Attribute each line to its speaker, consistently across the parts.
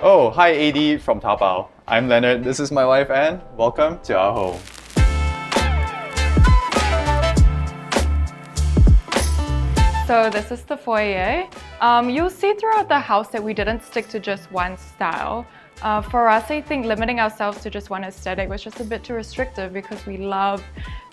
Speaker 1: Oh, hi AD from Taobao. I'm Lennard, this is my wife Anne. Welcome to our home.
Speaker 2: So this is the foyer. You'll see throughout the house that we didn't stick to just one style. For us, I think limiting ourselves to just one aesthetic was just a bit too restrictive because we love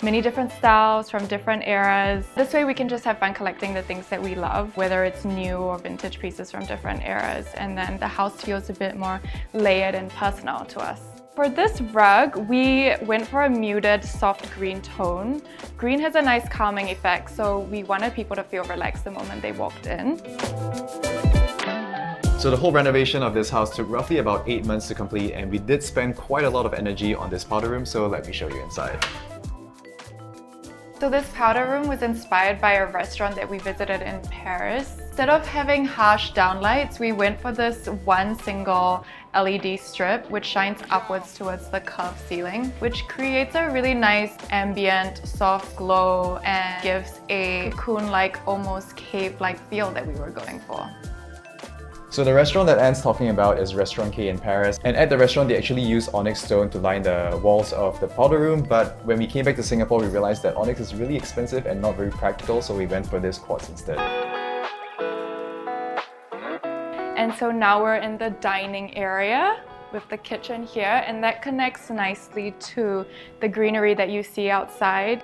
Speaker 2: many different styles from different eras. This way we can just have fun collecting the things that we love, whether it's new or vintage pieces from different eras. And then the house feels a bit more layered and personal to us. For this rug, we went for a muted, soft green tone. Green has a nice calming effect, so we wanted people to feel relaxed the moment they walked in.
Speaker 1: So the whole renovation of this house took roughly about 8 months to complete, and we did spend quite a lot of energy on this powder room, so let me show you inside.
Speaker 2: So this powder room was inspired by a restaurant that we visited in Paris. Instead of having harsh downlights, we went for this one single LED strip which shines upwards towards the curved ceiling, which creates a really nice ambient soft glow and gives a cocoon-like, almost cave-like feel that we were going for.
Speaker 1: So the restaurant that Anne's talking about is Restaurant K in Paris, and at the restaurant they actually use onyx stone to line the walls of the powder room, but when we came back to Singapore we realized that onyx is really expensive and not very practical, so we went for this quartz instead.
Speaker 2: And so now we're in the dining area with the kitchen here, and that connects nicely to the greenery that you see outside.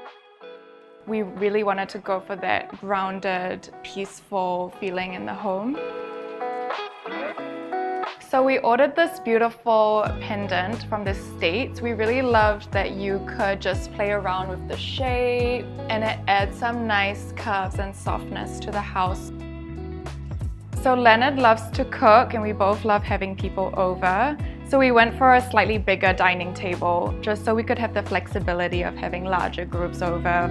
Speaker 2: We really wanted to go for that grounded, peaceful feeling in the home. So we ordered this beautiful pendant from the States. We really loved that you could just play around with the shape and it adds some nice curves and softness to the house. So Lennard loves to cook and we both love having people over. So we went for a slightly bigger dining table just so we could have the flexibility of having larger groups over.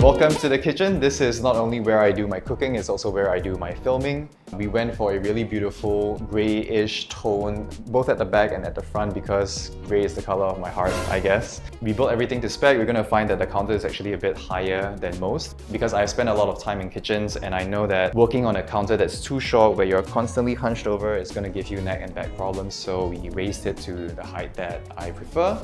Speaker 1: Welcome to the kitchen. This is not only where I do my cooking, it's also where I do my filming. We went for a really beautiful grayish tone, both at the back and at the front because grey is the color of my heart, I guess. We built everything to spec. We're going to find that the counter is actually a bit higher than most because I've spent a lot of time in kitchens and I know that working on a counter that's too short where you're constantly hunched over is going to give you neck and back problems, so we raised it to the height that I prefer.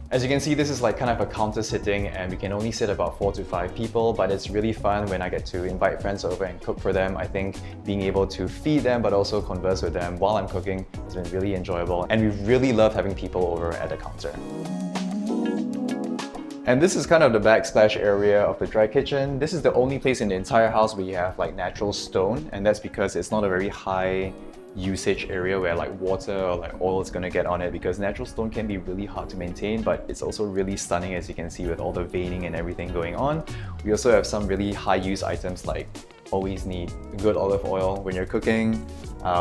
Speaker 1: As you can see, this is like kind of a counter sitting and we can only sit about 4 to 5 people, but it's really fun when I get to invite friends over and cook for them. I think being able to feed them but also converse with them while I'm cooking has been really enjoyable, and we really love having people over at the counter. And this is kind of the backsplash area of the dry kitchen. This is the only place in the entire house where you have like natural stone, and that's because it's not a very high usage area where like water or like oil is going to get on it, because natural stone can be really hard to maintain, but it's also really stunning as you can see with all the veining and everything going on. We also have some really high use items like always need good olive oil when you're cooking.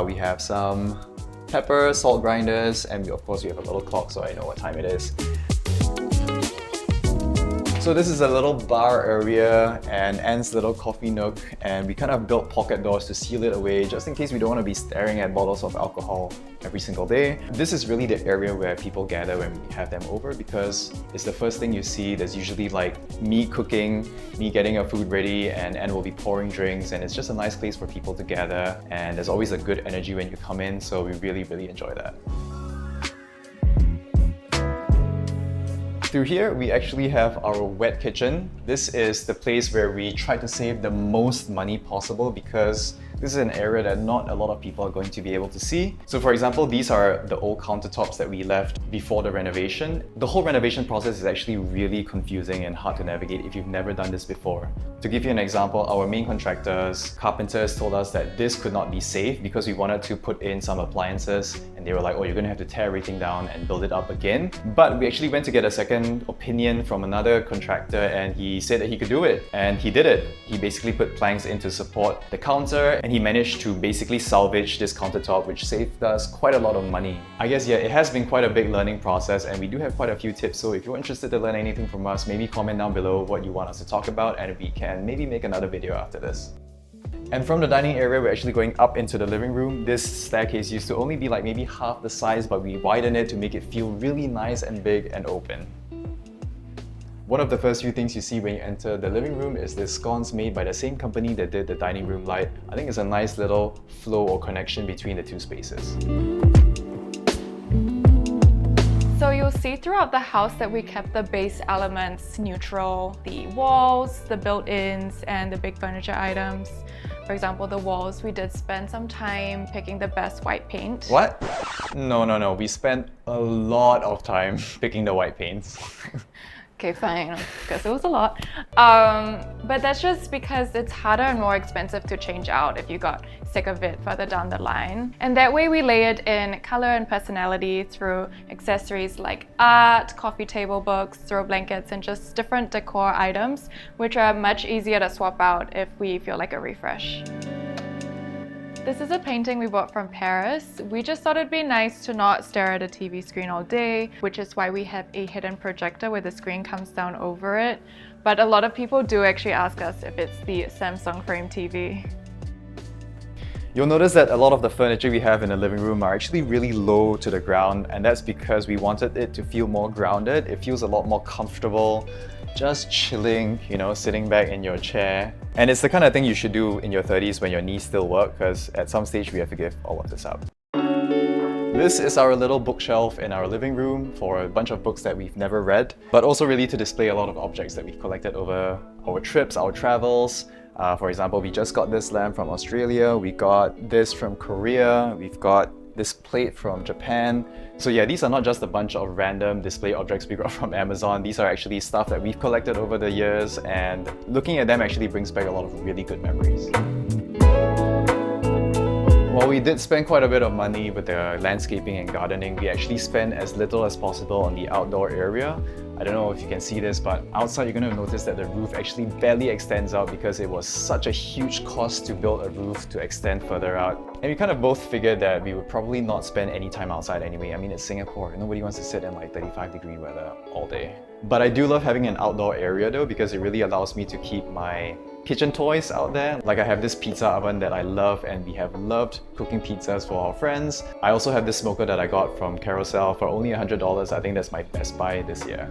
Speaker 1: We have some pepper, salt grinders, and of course we have a little clock so I know what time it is. So this is a little bar area and Anne's little coffee nook, and we kind of built pocket doors to seal it away just in case we don't want to be staring at bottles of alcohol every single day. This is really the area where people gather when we have them over because it's the first thing you see. There's usually like me cooking, me getting our food ready, and Anne will be pouring drinks, and it's just a nice place for people to gather, and there's always a good energy when you come in, so we really enjoy that. Through here, we actually have our wet kitchen. This is the place where we try to save the most money possible because this is an area that not a lot of people are going to be able to see. So for example, these are the old countertops that we left before the renovation. The whole renovation process is actually really confusing and hard to navigate if you've never done this before. To give you an example, our main contractors, carpenters, told us that this could not be safe because we wanted to put in some appliances and they were like, oh, you're going to have to tear everything down and build it up again. But we actually went to get a second opinion from another contractor and he said that he could do it, and he did it. He basically put planks in to support the counter and he managed to basically salvage this countertop, which saved us quite a lot of money. I guess, yeah, it has been quite a big learning process and we do have quite a few tips, so if you're interested to learn anything from us, maybe comment down below what you want us to talk about and we can maybe make another video after this. And from the dining area, we're actually going up into the living room. This staircase used to only be like maybe half the size, but we widened it to make it feel really nice and big and open. One of the first few things you see when you enter the living room is this sconce made by the same company that did the dining room light. I think it's a nice little flow or connection between the two spaces.
Speaker 2: So you'll see throughout the house that we kept the base elements neutral, the walls, the built-ins, and the big furniture items. For example, the walls, we did spend some time picking the best white paint.
Speaker 1: What? No. We spent a lot of time picking the white paints.
Speaker 2: Okay, fine, because it was a lot. But that's just because it's harder and more expensive to change out if you got sick of it further down the line. And that way we layered in color and personality through accessories like art, coffee table books, throw blankets, and just different decor items, which are much easier to swap out if we feel like a refresh. This is a painting we bought from Paris. We just thought it'd be nice to not stare at a TV screen all day, which is why we have a hidden projector where the screen comes down over it. But a lot of people do actually ask us if it's the Samsung Frame TV.
Speaker 1: You'll notice that a lot of the furniture we have in the living room are actually really low to the ground, and that's because we wanted it to feel more grounded. It feels a lot more comfortable, just chilling, sitting back in your chair. And it's the kind of thing you should do in your 30s when your knees still work, because at some stage we have to give all of this up. This is our little bookshelf in our living room for a bunch of books that we've never read, but also really to display a lot of objects that we've collected over our trips, our travels. For example, we just got this lamp from Australia, we got this from Korea, we've got this plate from Japan. So yeah, these are not just a bunch of random display objects we got from Amazon. These are actually stuff that we've collected over the years, and looking at them actually brings back a lot of really good memories. While we did spend quite a bit of money with the landscaping and gardening, we actually spent as little as possible on the outdoor area. I don't know if you can see this, but outside you're going to notice that the roof actually barely extends out because it was such a huge cost to build a roof to extend further out. And we kind of both figured that we would probably not spend any time outside anyway. I mean, it's Singapore. Nobody wants to sit in like 35-degree weather all day. But I do love having an outdoor area though, because it really allows me to keep my kitchen toys out there. Like I have this pizza oven that I love, and we have loved cooking pizzas for our friends. I also have this smoker that I got from Carousel for only $100. I think that's my best buy this year.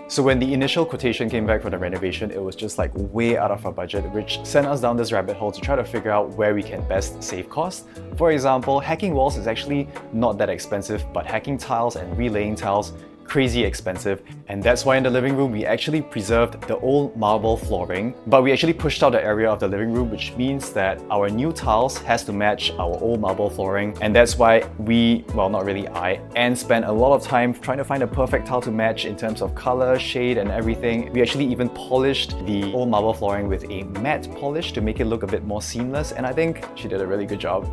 Speaker 1: So when the initial quotation came back for the renovation, it was just like way out of our budget, which sent us down this rabbit hole to try to figure out where we can best save costs. For example, hacking walls is actually not that expensive, but hacking tiles and relaying tiles, crazy expensive. And that's why in the living room we actually preserved the old marble flooring, but we actually pushed out the area of the living room, which means that our new tiles has to match our old marble flooring. And that's why Anne spent a lot of time trying to find a perfect tile to match in terms of color, shade, and everything. We actually even polished the old marble flooring with a matte polish to make it look a bit more seamless, and I think she did a really good job.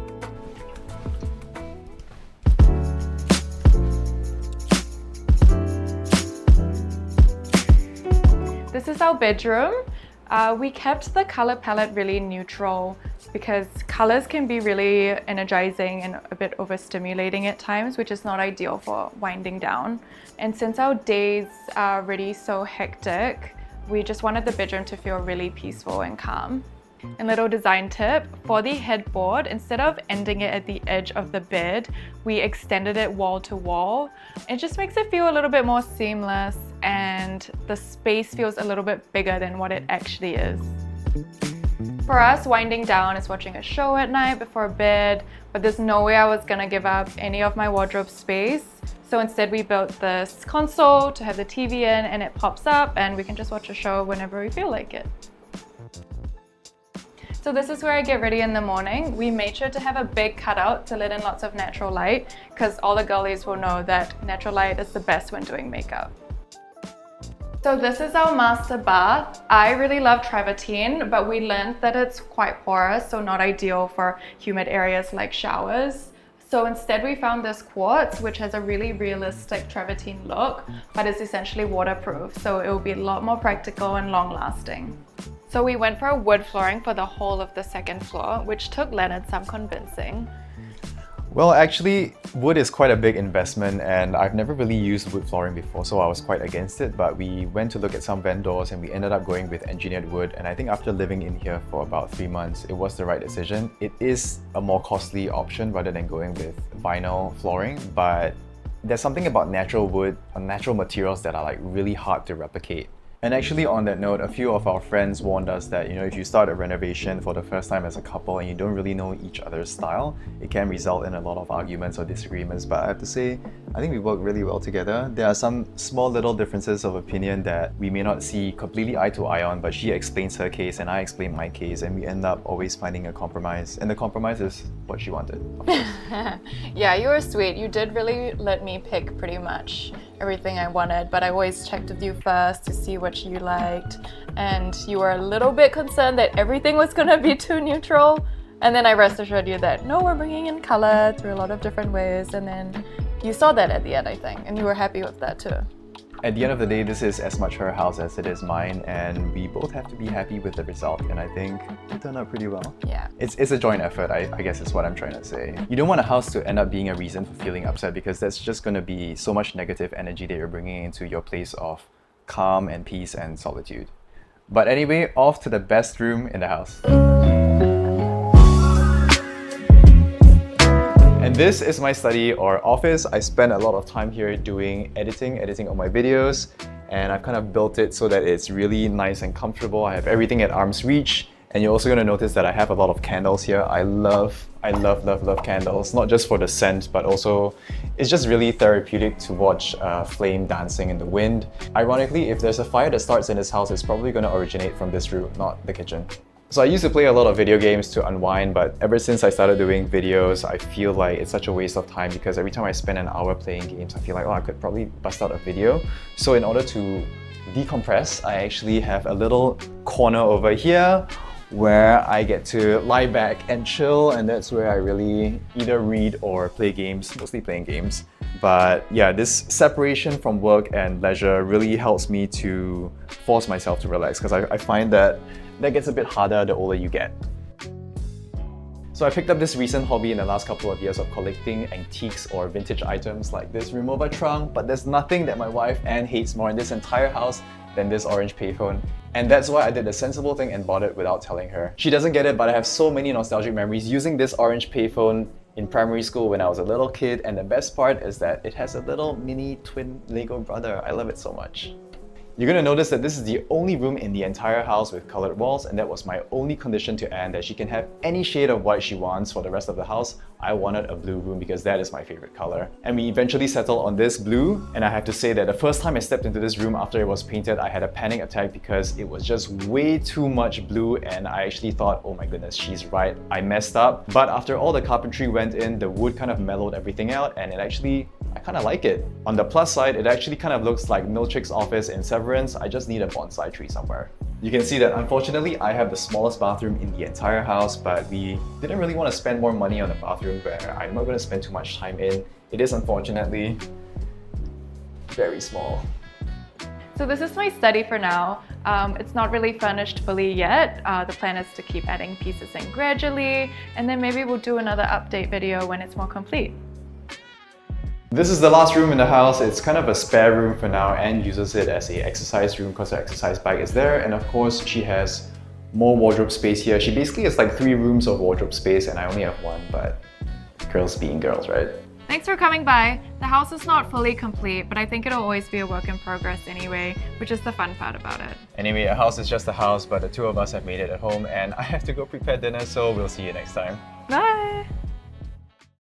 Speaker 2: This is our bedroom. We kept the color palette really neutral because colors can be really energizing and a bit overstimulating at times, which is not ideal for winding down. And since our days are really so hectic, we just wanted the bedroom to feel really peaceful and calm. And little design tip, for the headboard, instead of ending it at the edge of the bed, we extended it wall to wall. It just makes it feel a little bit more seamless, and the space feels a little bit bigger than what it actually is. For us, winding down is watching a show at night before bed, but there's no way I was gonna give up any of my wardrobe space. So instead we built this console to have the TV in, and it pops up and we can just watch a show whenever we feel like it. So this is where I get ready in the morning. We made sure to have a big cutout to let in lots of natural light, because all the girlies will know that natural light is the best when doing makeup. So this is our master bath. I really love travertine, but we learned that it's quite porous, so not ideal for humid areas like showers. So instead we found this quartz, which has a really realistic travertine look, but is essentially waterproof, so it will be a lot more practical and long lasting. So we went for a wood flooring for the whole of the second floor, which took Lennard some convincing.
Speaker 1: Well, actually, wood is quite a big investment, and I've never really used wood flooring before, so I was quite against it. But we went to look at some vendors and we ended up going with engineered wood. And I think after living in here for about 3 months, it was the right decision. It is a more costly option rather than going with vinyl flooring, but there's something about natural wood or natural materials that are like really hard to replicate. And actually on that note, a few of our friends warned us that, if you start a renovation for the first time as a couple and you don't really know each other's style, it can result in a lot of arguments or disagreements. But I have to say, I think we work really well together. There are some small little differences of opinion that we may not see completely eye to eye on, but she explains her case and I explain my case, and we end up always finding a compromise. And the compromise is what she wanted, of course.
Speaker 2: Yeah, you were sweet. You did really let me pick pretty much everything I wanted, but I always checked with you first to see what you liked, and you were a little bit concerned that everything was gonna be too neutral, and then I rest assured you that no, we're bringing in color through a lot of different ways, and then you saw that at the end, I think, and you were happy with that too.
Speaker 1: At the end of the day, this is as much her house as it is mine, and we both have to be happy with the result, and I think it turned out pretty well.
Speaker 2: Yeah.
Speaker 1: It's a joint effort, I guess is what I'm trying to say. You don't want a house to end up being a reason for feeling upset, because that's just going to be so much negative energy that you're bringing into your place of calm and peace and solitude. But anyway, off to the best room in the house. And this is my study or office. I spend a lot of time here doing editing on my videos, and I've kind of built it so that it's really nice and comfortable. I have everything at arm's reach, and you're also going to notice that I have a lot of candles here. I love candles, not just for the scent, but also it's just really therapeutic to watch flame dancing in the wind. Ironically, if there's a fire that starts in this house, it's probably going to originate from this room, not the kitchen. So I used to play a lot of video games to unwind, but ever since I started doing videos, I feel like it's such a waste of time because every time I spend an hour playing games, I feel like, I could probably bust out a video. So in order to decompress, I actually have a little corner over here where I get to lie back and chill, and that's where I really either read or play games, mostly playing games. But yeah, this separation from work and leisure really helps me to force myself to relax, because I find that gets a bit harder the older you get. So I picked up this recent hobby in the last couple of years of collecting antiques or vintage items like this remover trunk, but there's nothing that my wife Anne hates more in this entire house than this orange payphone. And that's why I did the sensible thing and bought it without telling her. She doesn't get it, but I have so many nostalgic memories using this orange payphone in primary school when I was a little kid, and the best part is that it has a little mini twin Lego brother. I love it so much. You're going to notice that this is the only room in the entire house with colored walls, and that was my only condition to Anne, that she can have any shade of white she wants for the rest of the house. I wanted a blue room because that is my favorite color. And we eventually settled on this blue, and I have to say that the first time I stepped into this room after it was painted, I had a panic attack because it was just way too much blue, and I actually thought, oh my goodness, she's right, I messed up. But after all the carpentry went in, the wood kind of mellowed everything out, and I kind of like it. On the plus side, it actually kind of looks like Milchick's office in Severance. I just need a bonsai tree somewhere. You can see that unfortunately I have the smallest bathroom in the entire house, but we didn't really want to spend more money on a bathroom where I'm not going to spend too much time in. It is unfortunately very small.
Speaker 2: So this is my study for now. It's not really furnished fully yet. The plan is to keep adding pieces in gradually, and then maybe we'll do another update video when it's more complete.
Speaker 1: This is the last room in the house. It's kind of a spare room for now. Anne uses it as an exercise room because her exercise bike is there, and of course she has more wardrobe space here. She basically has like 3 rooms of wardrobe space and I only have 1, but girls being girls, right?
Speaker 2: Thanks for coming by. The house is not fully complete, but I think it'll always be a work in progress anyway, which is the fun part about it.
Speaker 1: Anyway, a house is just a house, but the 2 of us have made it at home, and I have to go prepare dinner, so we'll see you next time.
Speaker 2: Bye!